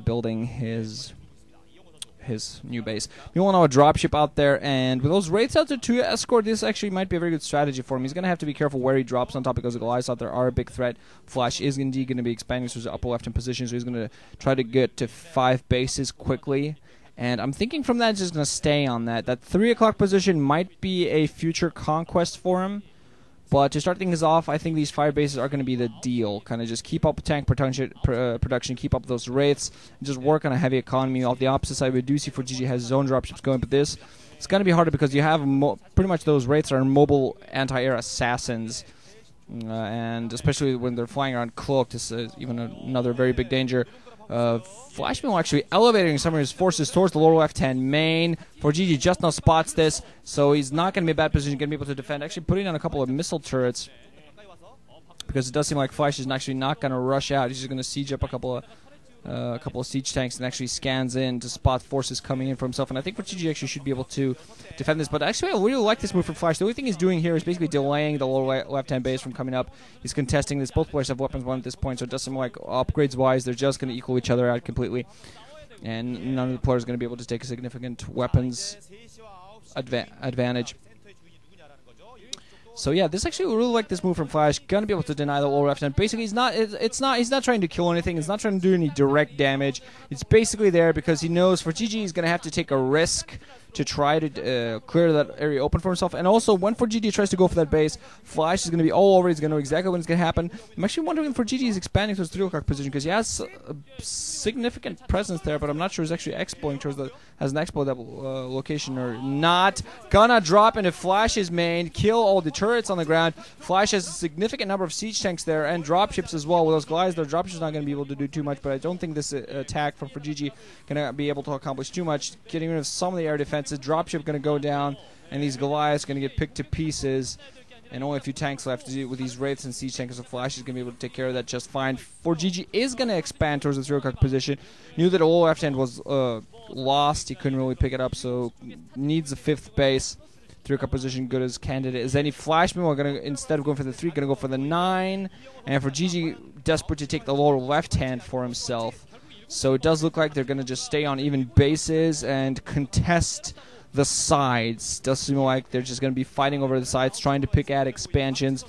building his new base. You will now a dropship out there, and with those Wraiths out there to escort, this actually might be a very good strategy for him. He's going to have to be careful where he drops on top because the Goliaths out there are a big threat. Flash is indeed going to be expanding to his upper left-hand position, so he's going to try to get to 5 bases quickly. And I'm thinking from that, he's just going to stay on that. That 3 o'clock position might be a future conquest for him. But to start things off, I think these 5 bases are going to be the deal. Kind of just keep up with tank production, keep up with those Wraiths, and just work on a heavy economy. Off the opposite side, we do see ForGG has his own dropships going, but this it's going to be harder because you have pretty much those Wraiths are mobile anti-air assassins. And especially when they're flying around cloaked, this is even another very big danger. Flashman actually elevating some of his forces towards the lower left-hand main. ForGG just now spots this, so he's not going to be in a bad position, going to be able to defend. Actually putting down a couple of missile turrets, because it does seem like Flash is actually not going to rush out. He's just going to siege up a couple of siege tanks and actually scans in to spot forces coming in for himself. And I think ForGG actually should be able to defend this. But actually, I really like this move from Flash. The only thing he's doing here is basically delaying the lower left-hand base from coming up. He's contesting this. Both players have weapons 1 at this point, so it doesn't seem like upgrades-wise they're just going to equal each other out completely. And none of the players are going to be able to take a significant weapons advantage. So yeah, this actually really like this move from Flash. Gonna be able to deny the lower left hand. Basically, he's not trying to kill anything. He's not trying to do any direct damage. It's basically there because he knows ForGG is gonna have to take a risk to try to clear that area open for himself. And also, when ForGG tries to go for that base, Flash is going to be all over. He's going to know exactly when it's going to happen. I'm actually wondering if ForGG is expanding to his 3 o'clock position, because he has a significant presence there, but I'm not sure he's actually expoing towards the has an expo that location or not. Gonna drop into Flash's main, kill all the turrets on the ground. Flash has a significant number of siege tanks there and dropships as well. With those Goliaths, their dropships not going to be able to do too much, but I don't think this attack from ForGG going to be able to accomplish too much. Getting rid of some of the air defense. Dropship going to go down, and these Goliaths going to get picked to pieces, and only a few tanks left to do with these Wraiths and siege tankers. So Flash is going to be able to take care of that just fine. ForGG is going to expand towards the 3 o'clock position. Knew that the lower left hand was lost. He couldn't really pick it up, so needs a 5th base. 3 o'clock position, good as candidate. Is any Flashman? We're going to, instead of going for the 3, going to go for the 9. And ForGG desperate to take the lower left hand for himself. So it does look like they're going to just stay on even bases and contest the sides. Does seem like they're just going to be fighting over the sides, trying to pick at expansions.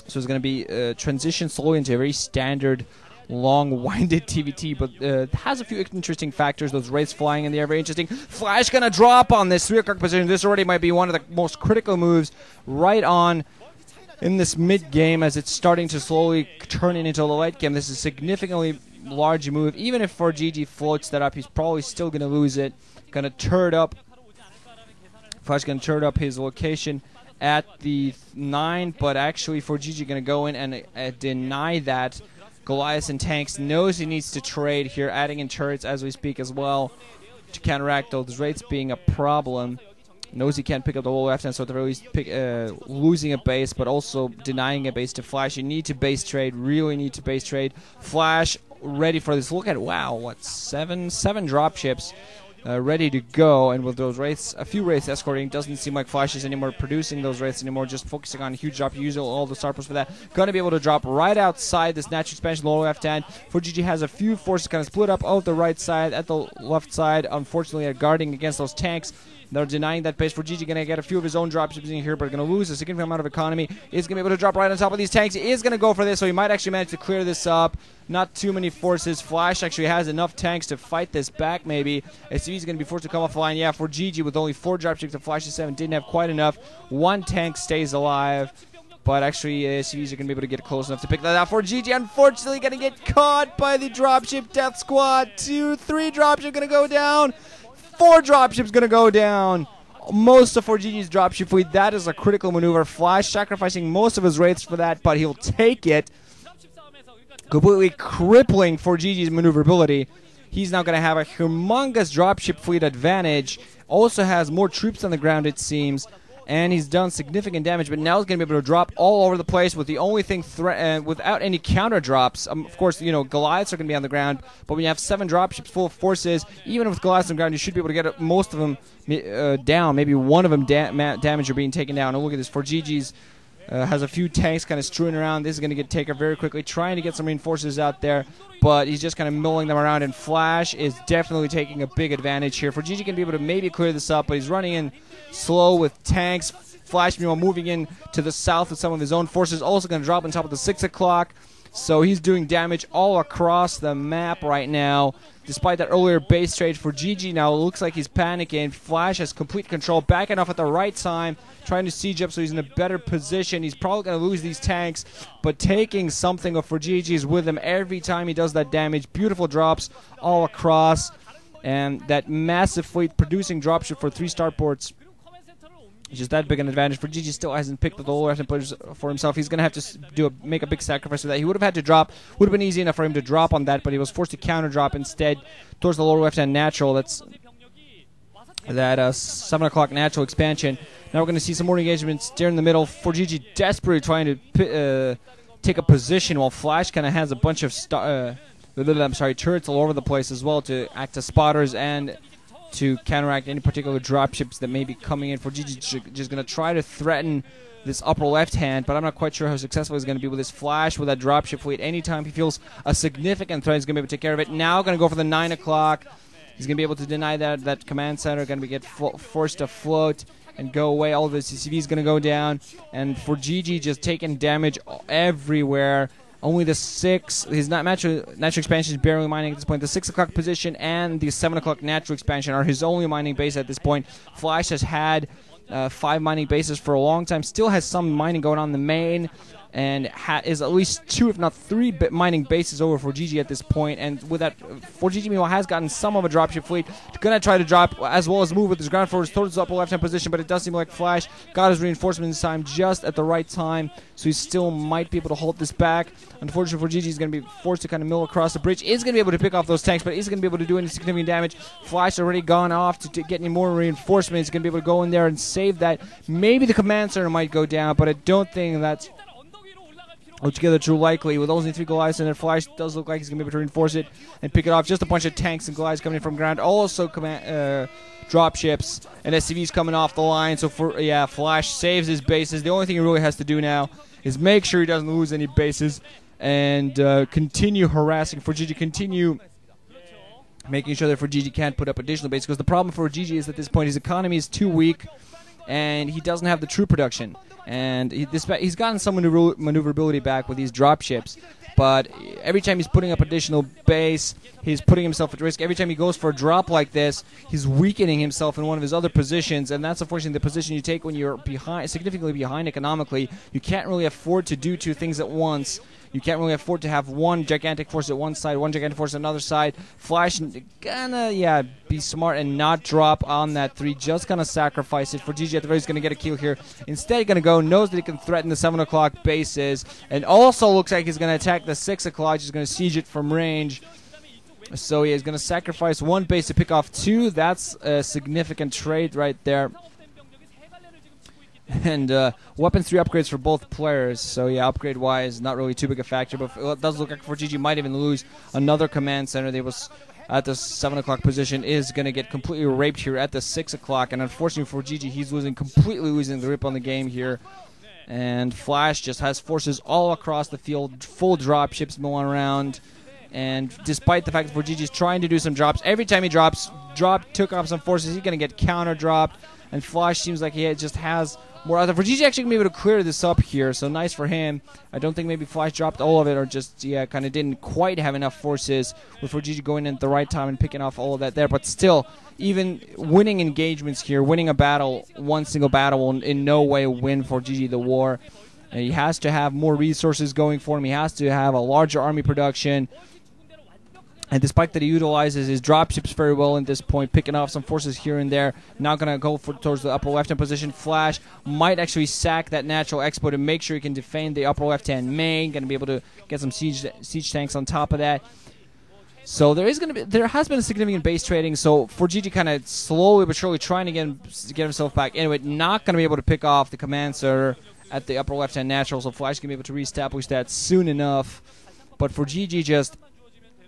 So it's going to be transition slowly into a very standard, long-winded TVT, but it has a few interesting factors. Those Wraiths flying in the air, very interesting. Flash going to drop on this 3 o'clock position. This already might be one of the most critical moves right on in this mid-game as it's starting to slowly turn into the late game. This is a significantly large move. Even if ForGG floats that up, he's probably still going to lose it. Going to turret up. Flash going to turret up his location at the 9, but actually ForGG going to go in and deny that. Goliath and tanks knows he needs to trade here, adding in turrets as we speak as well to counteract those Wraiths being a problem. Knows he can't pick up the lower left hand, so at the very least losing a base, but also denying a base to Flash. You need to base trade, really need to base trade. Flash ready for this. Look at, wow, what, seven dropships ready to go, and with those Wraiths, a few Wraiths escorting, doesn't seem like Flash is anymore producing those Wraiths anymore, just focusing on a huge drop, using all the star posts for that. Going to be able to drop right outside this natural expansion lower left hand. ForGG has a few forces kind of split up out the right side, at the left side, unfortunately guarding against those tanks. They're denying that base. ForGG going to get a few of his own dropships in here, but going to lose a significant amount of economy. Is going to be able to drop right on top of these tanks. He is going to go for this, so he might actually manage to clear this up. Not too many forces. Flash actually has enough tanks to fight this back, maybe. SCV is going to be forced to come off the line. Yeah, ForGG with only 4 dropships to Flash's 7 didn't have quite enough. 1 tank stays alive. But actually, SCVs are going to be able to get close enough to pick that out. ForGG, unfortunately, going to get caught by the dropship death squad. 2, 3 dropships going to go down. 4 dropships going to go down. Most of ForGG's dropship fleet. That is a critical maneuver. Flash sacrificing most of his Wraiths for that, but he'll take it. Completely crippling ForGG's maneuverability. He's now going to have a humongous dropship fleet advantage. Also has more troops on the ground, it seems. And he's done significant damage, but now he's going to be able to drop all over the place with the only thing without any counter drops. Of course, you know, Goliaths are going to be on the ground, but when you have 7 dropships full of forces, even with Goliaths on the ground, you should be able to get most of them down. Maybe one of them damage are being taken down. And look at this, ForGG's Has a few tanks kind of strewing around. This is going to get taken very quickly, trying to get some reinforcements out there, but he's just kind of milling them around, and Flash is definitely taking a big advantage here. ForGG can be able to maybe clear this up, but he's running in slow with tanks. Flash, meanwhile, moving in to the south with some of his own forces, also going to drop on top of the 6 o'clock. So he's doing damage all across the map right now. Despite that earlier base trade for GG now, it looks like he's panicking. Flash has complete control, backing off at the right time, trying to siege up so he's in a better position. He's probably going to lose these tanks, but taking something of ForGG's with him every time he does that damage. Beautiful drops all across, and that massive fleet producing dropship for 3 starports. Just that big an advantage. ForGG still hasn't picked the lower left players for himself. He's going to have to make a big sacrifice for that. He would have had to drop. Would have been easy enough for him to drop on that, but he was forced to counter drop instead towards the lower left-hand natural. That's that 7 o'clock natural expansion. Now we're going to see some more engagements there in the middle. ForGG desperately trying to take a position, while Flash kind of has a bunch of turrets all over the place as well to act as spotters and to counteract any particular dropships that may be coming in. ForGG just going to try to threaten this upper left hand, but I'm not quite sure how successful he's going to be with his Flash, with that dropship fleet. Anytime he feels a significant threat, he's going to be able to take care of it. Now going to go for the 9 o'clock. He's going to be able to deny that command center, going to get forced to float and go away. All of his CCV is going to go down, and ForGG just taking damage everywhere. Only the 6, his natural expansion is barely mining at this point. The 6 o'clock position and the 7 o'clock natural expansion are his only mining base at this point. Flash has had 5 mining bases for a long time, still has some mining going on in the main, and is at least 2, if not 3 mining bases over for GG at this point. And with that, ForGG meanwhile has gotten some of a dropship fleet. Gonna try to drop as well as move with his ground force towards the upper left-hand position, but it does seem like Flash got his reinforcements this time just at the right time, so he still might be able to hold this back. Unfortunately, ForGG is going to be forced to kind of mill across the bridge. Is going to be able to pick off those tanks, but isn't going to be able to do any significant damage. Flash already gone off to get any more reinforcements. He's going to be able to go in there and save that. Maybe the command center might go down, but I don't think that's altogether too likely. With only 3 Goliaths in there, Flash does look like he's going to be able to reinforce it and pick it off. Just a bunch of tanks and Goliaths coming in from ground. Also dropships and SCVs coming off the line. So Flash saves his bases. The only thing he really has to do now is make sure he doesn't lose any bases and continue harassing ForGG, continue making sure that ForGG can't put up additional bases, because the problem for ForGG is at this point his economy is too weak and he doesn't have the true production. And he's gotten some maneuverability back with these dropships, but every time he's putting up additional base, he's putting himself at risk. Every time he goes for a drop like this, he's weakening himself in one of his other positions, and that's unfortunately the position you take when you're significantly behind economically. You can't really afford to do 2 things at once. You can't really afford to have one gigantic force at one side, one gigantic force at another side. Flash gonna, be smart and not drop on that 3. Just gonna sacrifice it. ForGG at the very least gonna get a kill here. Instead, gonna go, knows that he can threaten the 7 o'clock bases, and also looks like he's gonna attack the 6 o'clock. He's gonna siege it from range. So he is gonna sacrifice 1 base to pick off 2. That's a significant trade right there. And weapons 3 upgrades for both players, so yeah, upgrade wise not really too big a factor, but it does look like ForGG might even lose another command center. They was at the 7 o'clock position, is going to get completely raped here at the 6 o'clock, and unfortunately for ForGG, he's completely losing the grip on the game here. And Flash just has forces all across the field, full dropships milling around, and despite the fact that ForGG is trying to do some drops, every time he took off some forces, he's going to get counter dropped, and Flash seems like he just has more other. ForGG actually going to be able to clear this up here, so nice for him. I don't think maybe Flash dropped all of it, or just, kind of didn't quite have enough forces with ForGG going in at the right time and picking off all of that there. But still, even winning engagements here, winning a battle, one single battle will in no way win ForGG the war. He has to have more resources going for him. He has to have a larger army production. And despite that he utilizes his dropships very well at this point, picking off some forces here and there, now going to go towards the upper left-hand position. Flash might actually sack that natural expo to make sure he can defend the upper left-hand main. Going to be able to get some siege tanks on top of that. So there has been a significant base trading. So ForGG kind of slowly but surely trying to get himself back into it. Not going to be able to pick off the command center at the upper left-hand natural. So Flash can be able to reestablish that soon enough. But ForGG just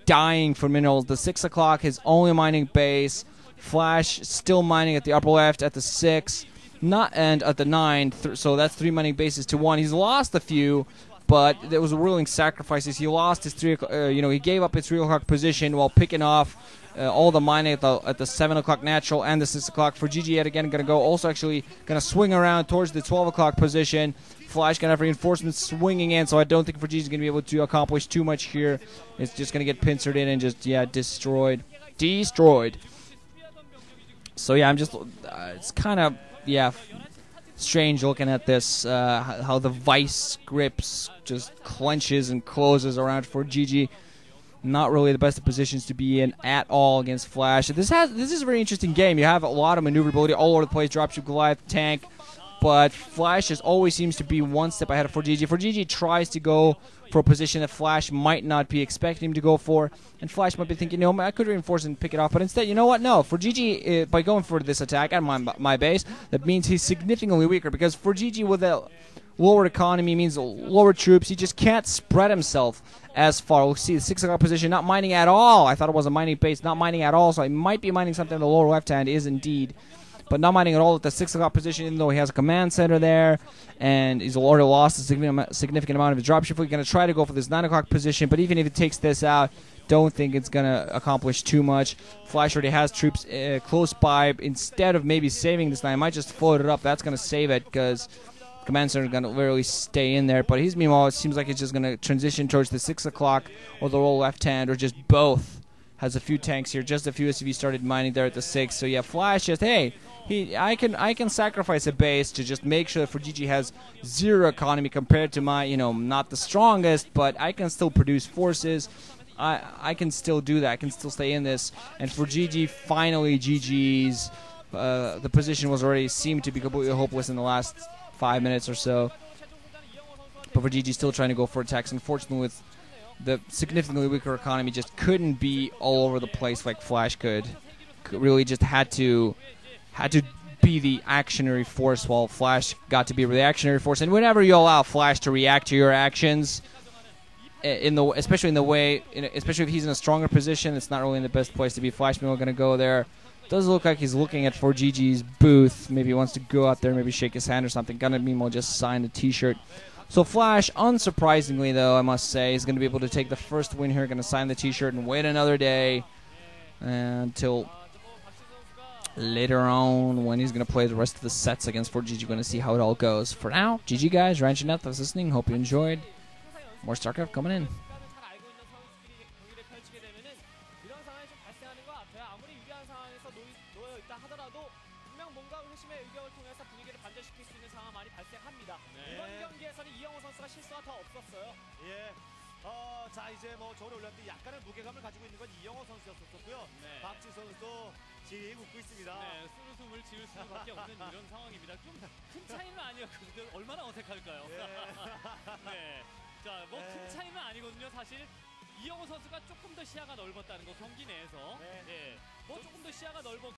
dying for minerals. The 6 o'clock, his only mining base. Flash still mining at the upper left at the 6. and at the 9, so that's 3 mining bases to 1. He's lost a few, but there was willing sacrifices. He lost his 3 o'clock, he gave up his 3 o'clock position while picking off all the mining at the 7 o'clock natural and the 6 o'clock. ForGG yet again going to go, also actually going to swing around towards the 12 o'clock position. Flash going to have reinforcements swinging in, so I don't think ForGG is going to be able to accomplish too much here. It's just going to get pincered in and just, destroyed. So yeah, I'm just, it's kind of, strange looking at this, how the vice grips just clenches and closes around ForGG. Not really the best of positions to be in at all against Flash. This is a very interesting game. You have a lot of maneuverability all over the place, dropship, Goliath, tank, but Flash just always seems to be one step ahead of ForGG. ForGG tries to go for a position that Flash might not be expecting him to go for, and Flash might be thinking, I could reinforce and pick it off, but instead, you know what? No, ForGG, by going for this attack at my base, that means he's significantly weaker, because ForGG with a lower economy means lower troops. He just can't spread himself as far. We'll see the 6 o'clock position, not mining at all. I thought it was a mining base, not mining at all, so he might be mining something in the lower left hand, is indeed. But not mining at all at the 6 o'clock position, even though he has a command center there, and he's already lost a significant amount of his dropship. We're going to try to go for this 9 o'clock position, but even if it takes this out, don't think it's going to accomplish too much. Flash already has troops close by. Instead of maybe saving this 9, I might just float it up. That's going to save it, because command center is going to literally stay in there. But he's, meanwhile, it seems like he's just going to transition towards the 6 o'clock or the lower left hand, or just both. Has a few tanks here, just a few as if he started mining there at the 6. So yeah, Flash just, hey, I can sacrifice a base to just make sure that ForGG has 0 economy compared to my, not the strongest, but I can still produce forces. I can still do that. I can still stay in this. And ForGG finally GG's. The position was already seemed to be completely hopeless in the last 5 minutes or so. But ForGG still trying to go for attacks. Unfortunately, with the significantly weaker economy, just couldn't be all over the place like Flash could. Really just had to be the actionary force, while Flash got to be a reactionary force. And whenever you allow Flash to react to your actions, especially if he's in a stronger position, it's not really in the best place to be. Flash meanwhile going to go there. Does look like he's looking at ForGG's booth. Maybe he wants to go out there, maybe shake his hand or something. Gonna meanwhile just sign the T-shirt. So Flash, unsurprisingly though, I must say, is going to be able to take the first win here. Going to sign the T-shirt and wait another day until later on when he's going to play the rest of the sets against ForGG. Going to see how it all goes. For now, GG guys, Ranching Out, thanks for listening. Hope you enjoyed. More StarCraft coming in. 자, 이제 저를 올렸는데 약간의 무게감을 가지고 있는 건 이영호 선수였었고요. 박지 선수도 지리 웃고 있습니다. 네, 숨을 지을 수밖에 없는 이런 상황입니다. 좀 큰 차이는 아니었거든요. 얼마나 어색할까요? 네. 자, 큰 차이는 아니거든요. 사실 이영호 선수가 조금 더 시야가 넓었다는 거, 경기 내에서. 조금 더 시야가 넓었고